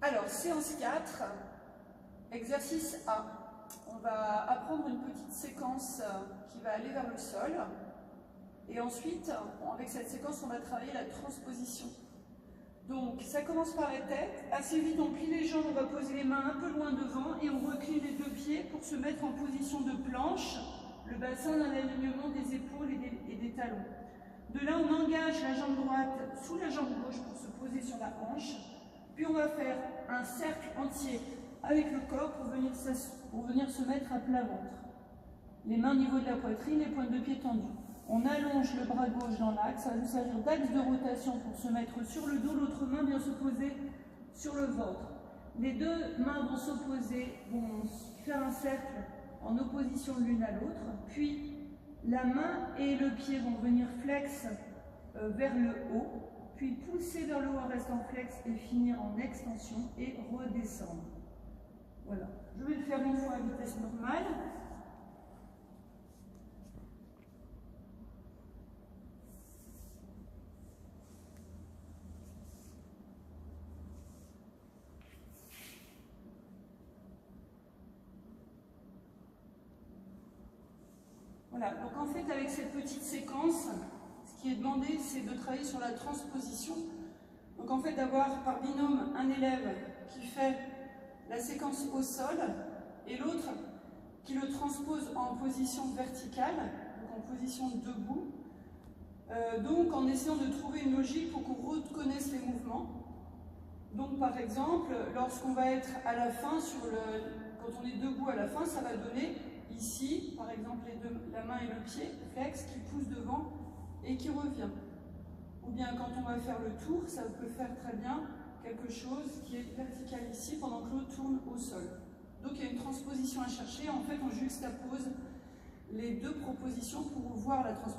Alors, séance 4, exercice A. On va apprendre une petite séquence qui va aller vers le sol. Et ensuite, avec cette séquence, on va travailler la transposition. Donc, ça commence par la tête. Assez vite, on plie les jambes, on va poser les mains un peu loin devant et on recline les deux pieds pour se mettre en position de planche, le bassin dans l'alignement des épaules et des talons. De là, on engage la jambe droite sous la jambe gauche pour se poser sur la hanche. Puis on va faire un cercle entier avec le corps pour venir se mettre à plat ventre. Les mains au niveau de la poitrine, les pointes de pied tendues. On allonge le bras gauche dans l'axe, ça va nous servir d'axe de rotation pour se mettre sur le dos, l'autre main vient se poser sur le ventre. Les deux mains vont s'opposer, vont faire un cercle en opposition l'une à l'autre, puis la main et le pied vont venir flex vers le haut, puis pousser vers le haut en restant flex et finir en extension et redescendre. Voilà. Je vais le faire une fois à vitesse normale. Voilà, donc en fait avec cette petite séquence, ce qui est demandé c'est de travailler sur la transposition. Donc en fait d'avoir par binôme un élève qui fait la séquence au sol et l'autre qui le transpose en position verticale, donc en position debout. Donc en essayant de trouver une logique pour qu'on reconnaisse les mouvements. Donc par exemple, lorsqu'on va être à la fin, quand on est debout à la fin, ça va donner ici, par exemple, la main et le pied, flex, qui pousse devant et qui revient. Ou bien quand on va faire le tour, ça peut faire très bien quelque chose qui est vertical ici pendant que l'autre tourne au sol. Donc il y a une transposition à chercher. En fait, on juxtapose les deux propositions pour voir la transposition.